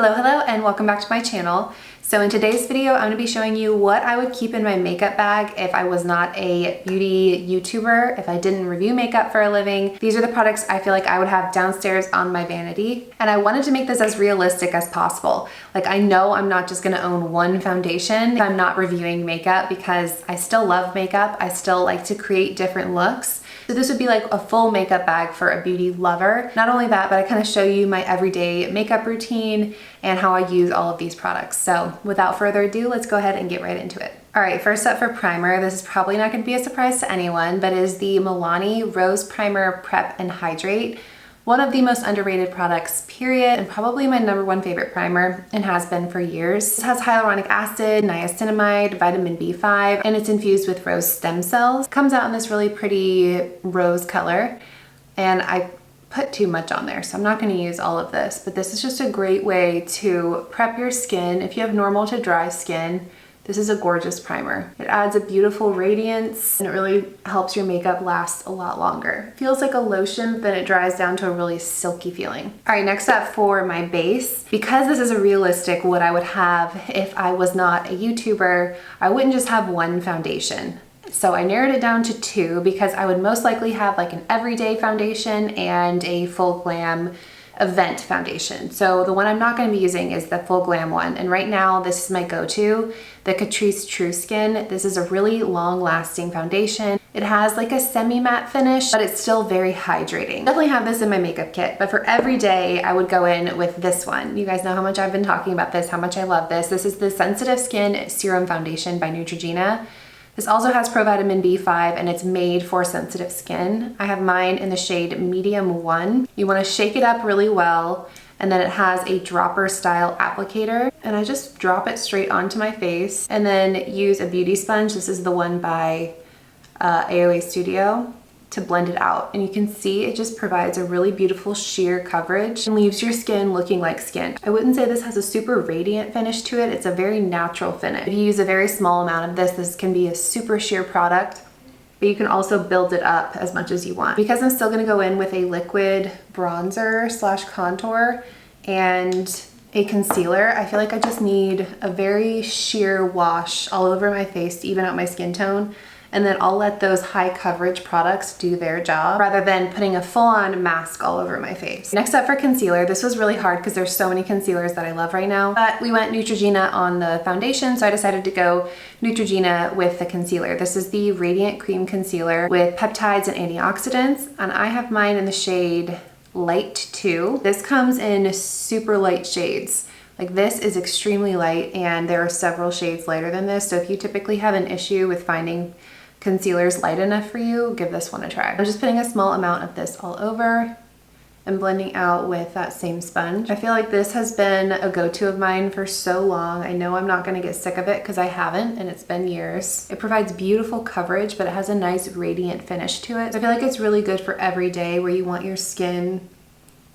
Hello, and welcome back to my channel. So in today's video, I'm going to be showing you what I would keep in my makeup bag if I was not a beauty YouTuber, if I didn't review makeup for a living. These are the products I feel like I would have downstairs on my vanity. And I wanted to make this as realistic as possible. Like, I know I'm not just going to own one foundation if I'm not reviewing makeup, because I still love makeup. I still like to create different looks. So this would be like a full makeup bag for a beauty lover. Not only that, but I kind of show you my everyday makeup routine and how I use all of these products. So without further ado, let's go ahead and get right into it. All right, first up for primer, this is probably not going to be a surprise to anyone, but it is the Milani Rose Primer Prep and Hydrate. One of the most underrated products, period, and probably my #1 favorite primer, and has been for years. This has hyaluronic acid, niacinamide, vitamin B5, and it's infused with rose stem cells. It comes out in this really pretty rose color, and I put too much on there, so I'm not going to use all of this, but this is just a great way to prep your skin. If you have normal to dry skin, this is a gorgeous primer. It adds a beautiful radiance and it really helps your makeup last a lot longer. It feels like a lotion, but then it dries down to a really silky feeling. All right, next up for my base. Because this is a realistic what I would have if I was not a YouTuber, I wouldn't just have one foundation. So I narrowed it down to 2 because I would most likely have like an everyday foundation and a full glam event foundation. So the one I'm not going to be using is the full glam one, and right now this is my go-to, the Catrice True Skin. This is a really long-lasting foundation. It has like a semi-matte finish, but it's still very hydrating. Definitely have this in my makeup kit, but for every day I would go in with this one. You guys know how much I've been talking about this, how much I love this. This is the Sensitive Skin Serum Foundation by Neutrogena. This also has provitamin B5 and it's made for sensitive skin. I have mine in the shade Medium 1. You want to shake it up really well, and then it has a dropper style applicator, and I just drop it straight onto my face and then use a beauty sponge. This is the one by AOA Studio, to blend it out. And you can see it just provides a really beautiful sheer coverage and leaves your skin looking like skin. I wouldn't say this has a super radiant finish to it. It's a very natural finish. If you use a very small amount of this, this can be a super sheer product, but you can also build it up as much as you want. Because I'm still gonna go in with a liquid bronzer slash contour and a concealer, I feel like I just need a very sheer wash all over my face to even out my skin tone. And then I'll let those high coverage products do their job rather than putting a full-on mask all over my face. Next up for concealer, this was really hard because there's so many concealers that I love right now, but we went Neutrogena on the foundation, so I decided to go Neutrogena with the concealer. This is the Radiant Cream Concealer with peptides and antioxidants, and I have mine in the shade Light 2. This comes in super light shades. Like, this is extremely light, and there are several shades lighter than this, so if you typically have an issue with finding concealer's light enough for you, give this one a try. I'm just putting a small amount of this all over and blending out with that same sponge. I feel like this has been a go-to of mine for so long. I know I'm not gonna get sick of it because I haven't, and it's been years. It provides beautiful coverage, but it has a nice radiant finish to it. So I feel like it's really good for every day where you want your skin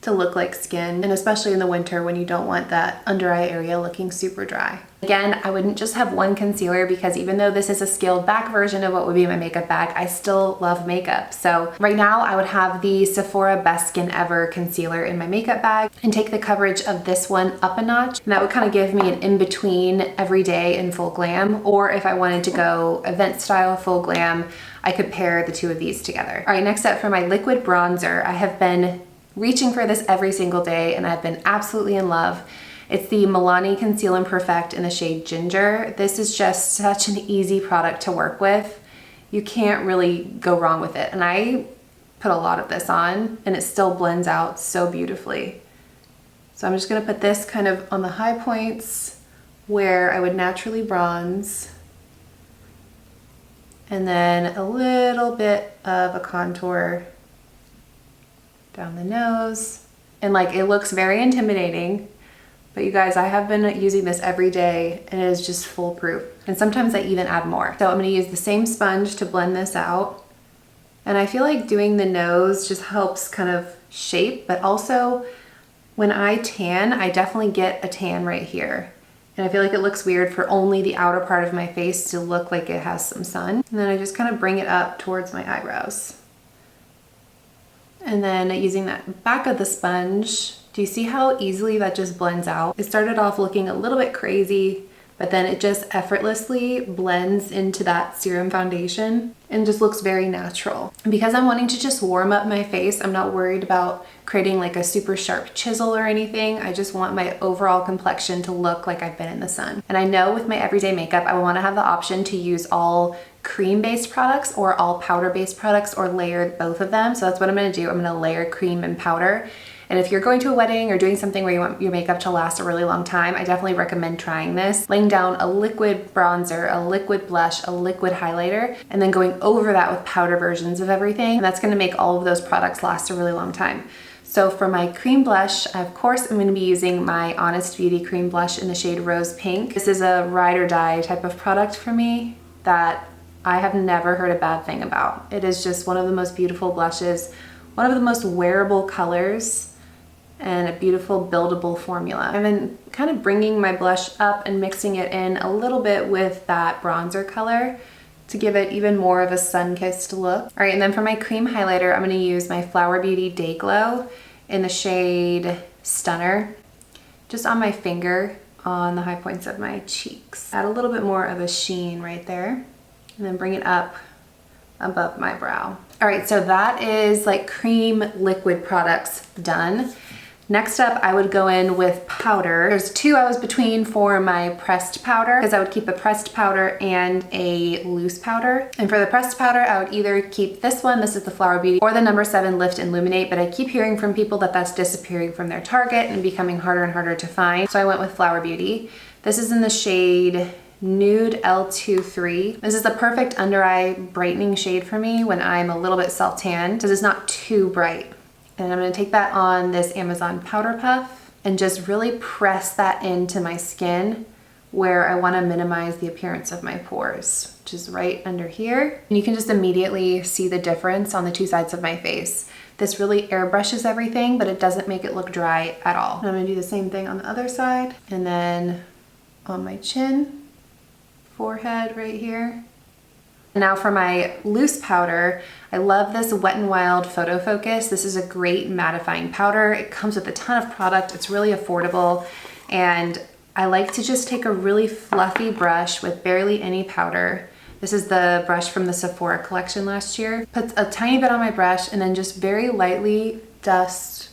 to look like skin, and especially in the winter when you don't want that under eye area looking super dry. Again, I wouldn't just have one concealer because even though this is a scaled back version of what would be my makeup bag, I still love makeup. So right now I would have the Sephora Best Skin Ever concealer in my makeup bag and take the coverage of this one up a notch. And that would kind of give me an in-between everyday and full glam, or if I wanted to go event style full glam, I could pair the two of these together. All right, next up for my liquid bronzer, I have been reaching for this every single day and I've been absolutely in love. It's the Milani Conceal and Perfect in the shade Ginger. This is just such an easy product to work with. You can't really go wrong with it. And I put a lot of this on and it still blends out so beautifully. So I'm just gonna put this kind of on the high points where I would naturally bronze, and then a little bit of a contour down the nose. And like, it looks very intimidating, but you guys, I have been using this every day and it is just foolproof. And sometimes I even add more. So I'm gonna use the same sponge to blend this out. And I feel like doing the nose just helps kind of shape, but also when I tan, I definitely get a tan right here. And I feel like it looks weird for only the outer part of my face to look like it has some sun. And then I just kind of bring it up towards my eyebrows. And then using that back of the sponge Do you see how easily that just blends out? It started off looking a little bit crazy, but then it just effortlessly blends into that serum foundation and just looks very natural. And because I'm wanting to just warm up my face, I'm not worried about creating like a super sharp chisel or anything. I just want my overall complexion to look like I've been in the sun. And I know with my everyday makeup, I want to have the option to use all cream-based products or all powder-based products or layer both of them. So that's what I'm going to do. I'm going to layer cream and powder. And if you're going to a wedding or doing something where you want your makeup to last a really long time, I definitely recommend trying this. Laying down a liquid bronzer, a liquid blush, a liquid highlighter, and then going over that with powder versions of everything. And that's gonna make all of those products last a really long time. So for my cream blush, of course, I'm gonna be using my Honest Beauty cream blush in the shade Rose Pink. This is a ride or die type of product for me that I have never heard a bad thing about. It is just one of the most beautiful blushes, one of the most wearable colors, and a beautiful buildable formula. I've been kind of bringing my blush up and mixing it in a little bit with that bronzer color to give it even more of a sun-kissed look. All right, and then for my cream highlighter, I'm gonna use my Flower Beauty Day Glow in the shade Stunner, just on my finger on the high points of my cheeks. Add a little bit more of a sheen right there, and then bring it up above my brow. All right, so that is like cream liquid products done. Next up, I would go in with powder. There's two I was between for my pressed powder, because I would keep a pressed powder and a loose powder. And for the pressed powder, I would either keep this one, this is the Flower Beauty, or the number 7 Lift and Illuminate, but I keep hearing from people that that's disappearing from their Target and becoming harder and harder to find. So I went with Flower Beauty. This is in the shade Nude L23. This is the perfect under eye brightening shade for me when I'm a little bit self-tanned, because it's not too bright. And I'm gonna take that on this Amazon powder puff and just really press that into my skin where I wanna minimize the appearance of my pores, which is right under here. And you can just immediately see the difference on the two sides of my face. This really airbrushes everything, but it doesn't make it look dry at all. And I'm gonna do the same thing on the other side. And then on my chin, forehead right here. Now for my loose powder, I love this Wet n Wild Photo Focus. This is a great mattifying powder. It comes with a ton of product. It's really affordable. And I like to just take a really fluffy brush with barely any powder. This is the brush from the Sephora collection last year. Put a tiny bit on my brush and then just very lightly dust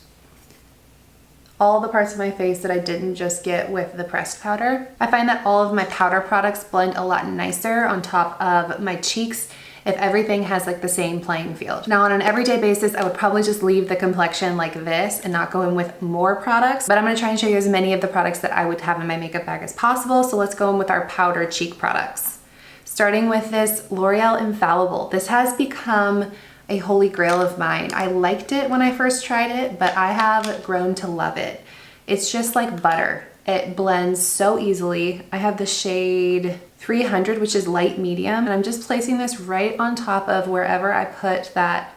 all the parts of my face that I didn't just get with the pressed powder. I find that all of my powder products blend a lot nicer on top of my cheeks if everything has like the same playing field. Now on an everyday basis, I would probably just leave the complexion like this and not go in with more products, but I'm gonna try and show you as many of the products that I would have in my makeup bag as possible. So let's go in with our powder cheek products. Starting with this L'Oreal Infallible. This has become a holy grail of mine. I liked it when I first tried it, but I have grown to love it. It's just like butter. It blends so easily. I have the shade 300, which is light medium, and I'm just placing this right on top of wherever I put that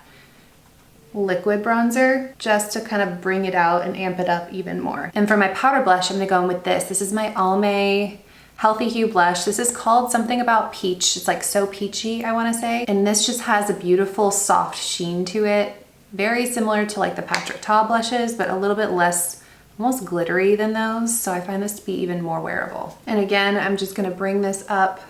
liquid bronzer, just to kind of bring it out and amp it up even more. And for my powder blush, I'm gonna go in with this. This is my Almay Healthy Hue blush. This is called something about peach. It's like So Peachy, I wanna say. And this just has a beautiful soft sheen to it. Very similar to like the Patrick Ta blushes, but a little bit less, almost glittery than those. So I find this to be even more wearable. And again, I'm just gonna bring this up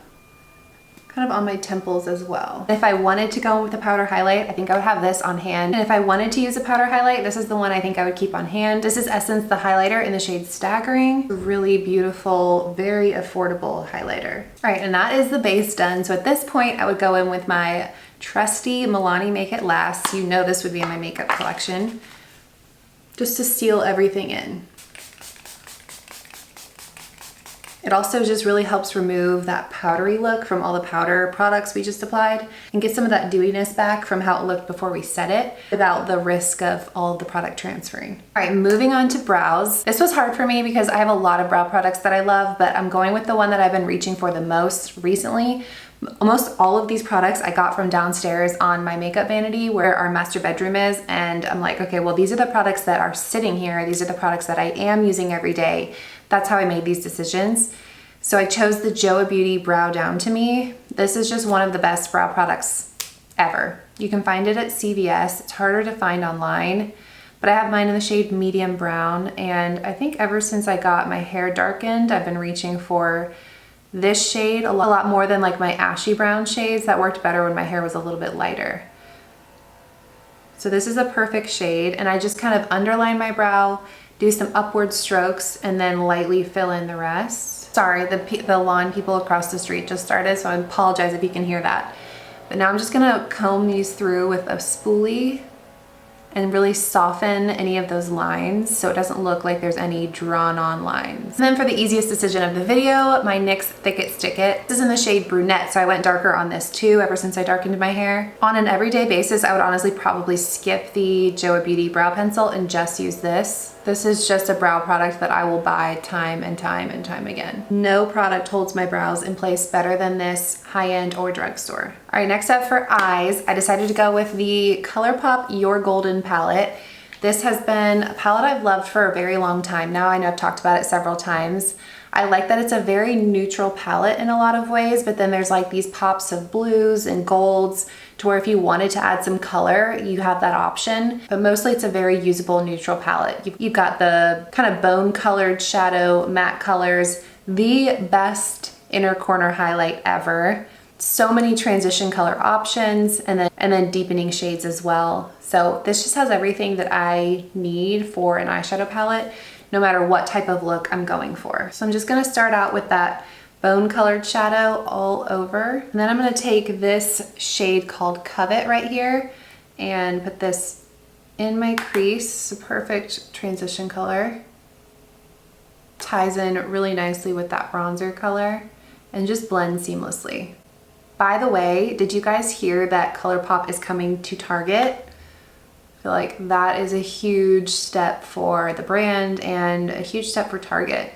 kind of on my temples as well. If I wanted to go with a powder highlight, I think I would have this on hand. And if I wanted to use a powder highlight, this is the one I think I would keep on hand. This is Essence the highlighter in the shade Staggering. Really beautiful, very affordable highlighter. All right, and that is the base done. So at this point, I would go in with my trusty Milani Make It Last. You know this would be in my makeup collection, just to seal everything in. It also just really helps remove that powdery look from all the powder products we just applied and get some of that dewiness back from how it looked before we set it without the risk of all of the product transferring. All right, moving on to brows. This was hard for me because I have a lot of brow products that I love, but I'm going with the one that I've been reaching for the most recently. Almost all of these products I got from downstairs on my makeup vanity where our master bedroom is, and I'm like, okay, well, these are the products that are sitting here. These are the products that I am using every day. That's how I made these decisions. So I chose the Joa Beauty Brow Down to Me. This is just one of the best brow products ever. You can find it at CVS. It's harder to find online, but I have mine in the shade medium brown, and I think ever since I got my hair darkened, I've been reaching for this shade a lot more than like my ashy brown shades. That worked better when my hair was a little bit lighter. So this is a perfect shade, and I just kind of underline my brow, do some upward strokes, and then lightly fill in the rest. Sorry, the lawn people across the street just started, so I apologize if you can hear that. But now I'm just gonna comb these through with a spoolie and really soften any of those lines so it doesn't look like there's any drawn on lines. And then for the easiest decision of the video, my NYX Thick It Stick It. This is in the shade Brunette, so I went darker on this too ever since I darkened my hair. On an everyday basis, I would honestly probably skip the Joa Beauty brow pencil and just use this. This is just a brow product that I will buy time and time and time again. No product holds my brows in place better than this, high-end or drugstore. All right, next up for eyes, I decided to go with the ColourPop Your Golden palette. This has been a palette I've loved for a very long time now. I know I've talked about it several times. I like that it's a very neutral palette in a lot of ways, but then there's like these pops of blues and golds to where if you wanted to add some color, you have that option. But mostly it's a very usable neutral palette. You've got the kind of bone colored shadow, matte colors, the best inner corner highlight ever. So many transition color options, and then deepening shades as well. So this just has everything that I need for an eyeshadow palette, no matter what type of look I'm going for. So I'm just gonna start out with that bone colored shadow all over. And then I'm gonna take this shade called Covet right here and put this in my crease. It's a perfect transition color. Ties in really nicely with that bronzer color and just blends seamlessly. By the way, did you guys hear that ColourPop is coming to Target? I feel like that is a huge step for the brand and a huge step for Target.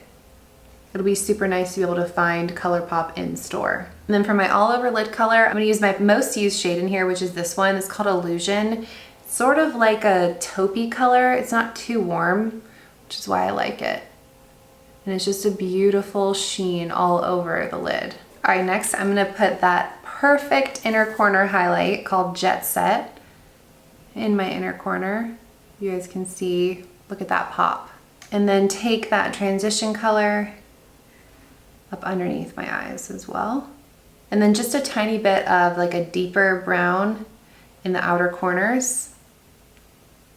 It'll be super nice to be able to find ColourPop in store. And then for my all over lid color, I'm gonna use my most used shade in here, which is this one. It's called Illusion. It's sort of like a taupey color. It's not too warm, which is why I like it. And it's just a beautiful sheen all over the lid. All right, next I'm gonna put that perfect inner corner highlight called Jet Set in my inner corner. You guys can see, look at that pop. And then take that transition color up underneath my eyes as well. And then just a tiny bit of like a deeper brown in the outer corners,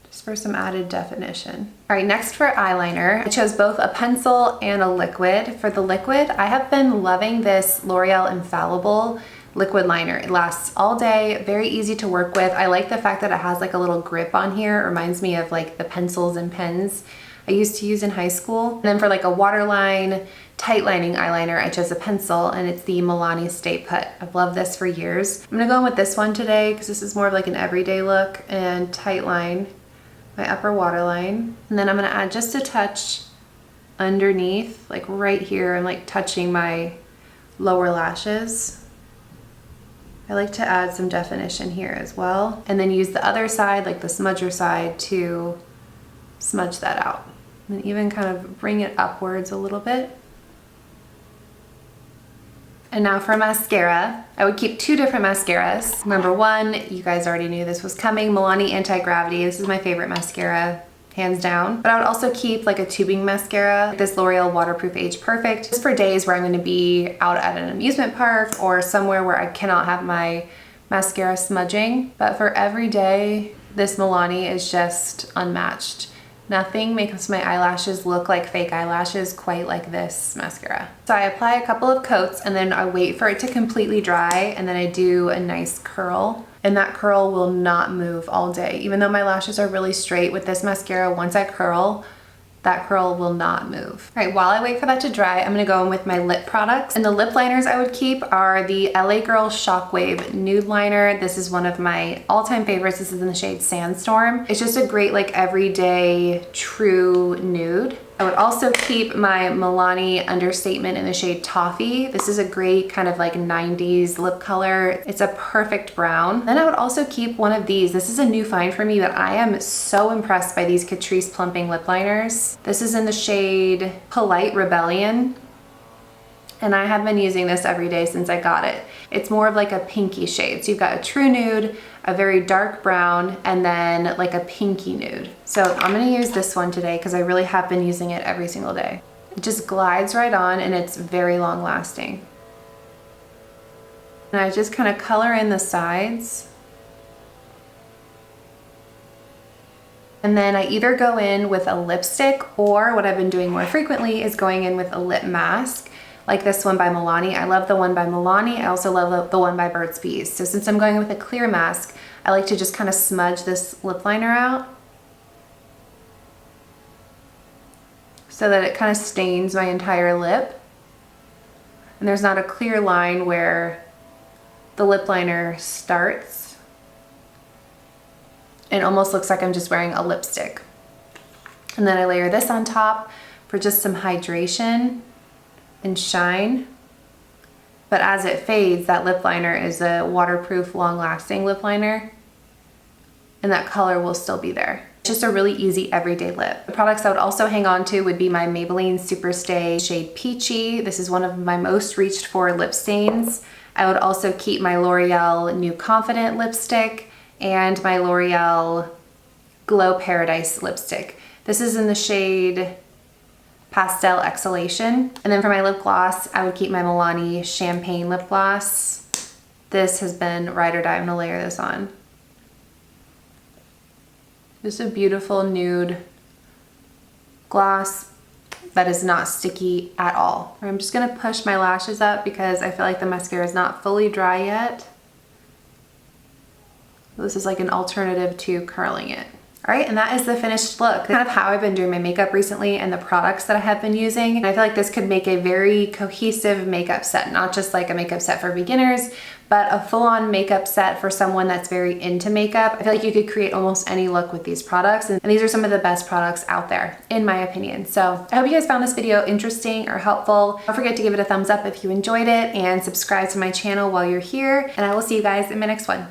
just for some added definition. All right, next for eyeliner, I chose both a pencil and a liquid. For the liquid, I have been loving this L'Oreal Infallible liquid liner. It lasts all day, very easy to work with. I like the fact that it has like a little grip on here. It reminds me of like the pencils and pens I used to use in high school. And then for like a waterline, tight lining eyeliner, I chose a pencil, and it's the Milani Stay Put. I've loved this for years. I'm gonna go in with this one today because this is more of like an everyday look, and tight line my upper waterline. And then I'm gonna add just a touch underneath, like right here, and like touching my lower lashes. I like to add some definition here as well. And then use the other side, like the smudger side, to smudge that out. And even kind of bring it upwards a little bit. And now for mascara, I would keep two different mascaras. Number one, you guys already knew this was coming, Milani Anti-Gravity. This is my favorite mascara, hands down. But I would also keep like a tubing mascara, this L'Oreal Waterproof Age Perfect, just for days where I'm gonna be out at an amusement park or somewhere where I cannot have my mascara smudging. But for every day, this Milani is just unmatched. Nothing makes my eyelashes look like fake eyelashes quite like this mascara. So I apply a couple of coats and then I wait for it to completely dry, and then I do a nice curl. And that curl will not move all day. Even though my lashes are really straight with this mascara, once I curl, that curl will not move. All right, while I wait for that to dry, I'm gonna go in with my lip products. And the lip liners I would keep are the LA Girl Shockwave Nude Liner. This is one of my all-time favorites. This is in the shade Sandstorm. It's just a great like everyday true nude. I would also keep my Milani Understatement in the shade Toffee. This is a great kind of like 90s lip color. It's a perfect brown. Then I would also keep one of these. This is a new find for me, but I am so impressed by these Catrice plumping lip liners. This is in the shade Polite Rebellion. And I have been using this every day since I got it. It's more of like a pinky shade. So you've got a true nude, a very dark brown, and then like a pinky nude. So I'm gonna use this one today because I really have been using it every single day. It just glides right on and it's very long lasting. And I just kind of color in the sides. And then I either go in with a lipstick, or what I've been doing more frequently is going in with a lip mask, like this one by Milani. I love the one by Milani. I also love the one by Burt's Bees. So since I'm going with a clear mask, I like to just kind of smudge this lip liner out so that it kind of stains my entire lip. And there's not a clear line where the lip liner starts. It almost looks like I'm just wearing a lipstick. And then I layer this on top for just some hydration and shine. But as it fades, that lip liner is a waterproof, long-lasting lip liner, and that color will still be there. It's just a really easy everyday lip. The products I would also hang on to would be my Maybelline Superstay shade Peachy. This is one of my most reached for lip stains. I would also keep my L'Oreal New Confident lipstick and my L'Oreal Glow Paradise lipstick. This is in the shade Pastel Exhalation. And then for my lip gloss, I would keep my Milani Champagne lip gloss. This has been ride or die. I'm gonna layer this on. Just a beautiful nude gloss that is not sticky at all. I'm just gonna push my lashes up because I feel like the mascara is not fully dry yet. This is like an alternative to curling it. All right, and that is the finished look. Kind of how I've been doing my makeup recently and the products that I have been using. And I feel like this could make a very cohesive makeup set, not just like a makeup set for beginners, but a full-on makeup set for someone that's very into makeup. I feel like you could create almost any look with these products, and these are some of the best products out there, in my opinion. So I hope you guys found this video interesting or helpful. Don't forget to give it a thumbs up if you enjoyed it, and subscribe to my channel while you're here, and I will see you guys in my next one.